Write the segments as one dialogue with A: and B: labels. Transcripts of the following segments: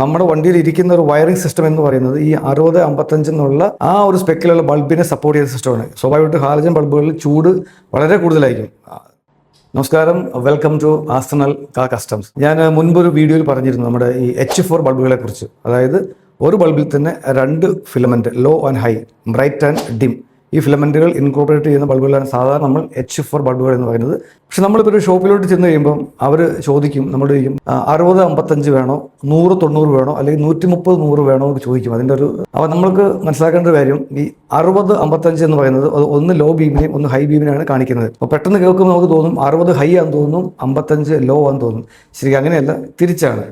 A: നമ്മുടെ വണ്ടിയിൽ ഇരിക്കുന്ന ഒരു വയറിംഗ് സിസ്റ്റം എന്ന് പറയുന്നത് ഈ 60-55 എന്നുള്ള ആ ഒരു സ്പെക്കിലുള്ള ബൾബിനെ സപ്പോർട്ട് ചെയ്യുന്ന സിസ്റ്റമാണ്. സ്വാഭാവികമായിട്ട് ഹാലജൻ ബൾബുകളിൽ ചൂട് വളരെ കൂടുതലായിരിക്കും. നമസ്കാരം, വെൽക്കം ടു ആസ്റ്റണൽ കാർ കസ്റ്റംസ്. ഞാൻ മുൻപൊരു വീഡിയോയിൽ പറഞ്ഞിരുന്നു നമ്മുടെ ഈ H4 ബൾബുകളെ കുറിച്ച്. അതായത് ഒരു ബൾബിൽ തന്നെ 2 filament, law and high, bright and dim, ഈ ഫിലമെന്റുകൾ ഇൻകോർപ്പറേറ്റ് ചെയ്യുന്ന ബൾബുകളാണ് സാധാരണ നമ്മൾ H4 ബൾബുകൾ എന്ന് പറയുന്നത്. പക്ഷെ നമ്മളിപ്പോൾ ഒരു ഷോപ്പിലോട്ട് ചെന്ന് കഴിയുമ്പം അവർ ചോദിക്കും, നമ്മളോട് ചോദിക്കും 60-55 വേണോ, 100-90 വേണോ, അല്ലെങ്കിൽ 130-100 വേണോ എന്ന് ചോദിക്കും. അതിൻ്റെ ഒരു അപ്പോൾ നമ്മൾക്ക് മനസ്സിലാക്കേണ്ട ഒരു കാര്യം, ഈ 60-55 എന്ന് പറയുന്നത് ഒന്ന് ലോ ബീമിനെയും ഒന്ന് ഹൈ ബീമിനെയാണ് കാണിക്കുന്നത്. അപ്പോൾ പെട്ടെന്ന് കേൾക്കുമ്പോൾ നമുക്ക് തോന്നും 60 ഹൈ ആണെന്ന് തോന്നും, 55 ലോ ആണെന്ന് തോന്നും. ശരിക്കും അങ്ങനെയല്ല, തിരിച്ചാണ്.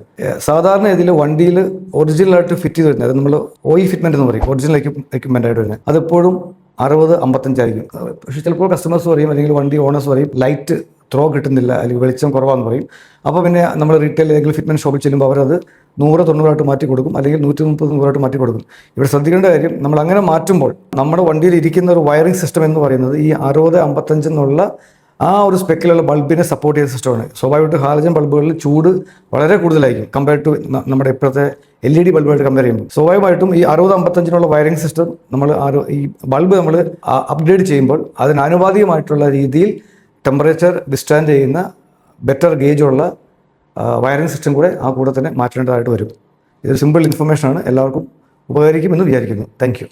A: സാധാരണ ഇതിൽ വണ്ടിയിൽ ഒറിജിനലായിട്ട് ഫിറ്റ് ചെയ്ത് വരുന്നത്, നമ്മൾ OE ഫിറ്റ്മെന്റ് എന്ന് പറയും, ഒറിജിനൽ എക്യുപ്മെന്റ് ആയിട്ട് വരുന്നത്, അതെപ്പോഴും 60-55 ആയിരിക്കും. പക്ഷേ ചിലപ്പോൾ കസ്റ്റമേഴ്സ് പറയും, അല്ലെങ്കിൽ വണ്ടി ഓണേഴ്സ് പറയും ലൈറ്റ് ത്രോ കിട്ടുന്നില്ല, അല്ലെങ്കിൽ വെളിച്ചം കുറവാണെന്ന് പറയും. അപ്പോൾ പിന്നെ നമ്മൾ റീറ്റെയിൽ ഏതെങ്കിലും ഫിറ്റ്മെന്റ് ഷോപ്പിൽ ചെല്ലുമ്പോൾ അവരത് 100-90 മാറ്റി കൊടുക്കും, അല്ലെങ്കിൽ 130-100 മാറ്റി കൊടുക്കും. ഇവിടെ ശ്രദ്ധിക്കേണ്ട കാര്യം, നമ്മൾ അങ്ങനെ മാറ്റുമ്പോൾ നമ്മുടെ വണ്ടിയിൽ ഇരിക്കുന്ന ഒരു വയറിംഗ് സിസ്റ്റം എന്ന് പറയുന്നത് ഈ 60-55 എന്നുള്ള ആ ഒരു സ്പെക്കിലുള്ള ബൾബിനെ സപ്പോർട്ട് ചെയ്യുന്ന സിസ്റ്റമാണ്. സ്വാഭാവികമായിട്ട് ഹാലജൻ ബൾബുകളിൽ ചൂട് വളരെ കൂടുതലായിരിക്കും കമ്പയർഡ് ടു നമ്മുടെ ഇപ്പോഴത്തെ LED ബൾബുമായിട്ട് കമ്പയർ ചെയ്യുമ്പോൾ. സ്വാഭാവികമായിട്ടും ഈ 60-55 വയറിംഗ് സിസ്റ്റം നമ്മൾ ഈ ബൾബ് നമ്മൾ അപ്ഗ്രേഡ് ചെയ്യുമ്പോൾ അതിന് ആനുപാതികമായിട്ടുള്ള രീതിയിൽ ടെമ്പറേച്ചർ വിസ്റ്റാൻഡ് ചെയ്യുന്ന ബെറ്റർ ഗേജുള്ള വയറിംഗ് സിസ്റ്റം കൂടെ ആ കൂടെ തന്നെ മാറ്റേണ്ടതായിട്ട് വരും. ഇതൊരു സിമ്പിൾ ഇൻഫർമേഷനാണ്, എല്ലാവർക്കും ഉപകരിക്കുമെന്ന് വിചാരിക്കുന്നു. Thank you.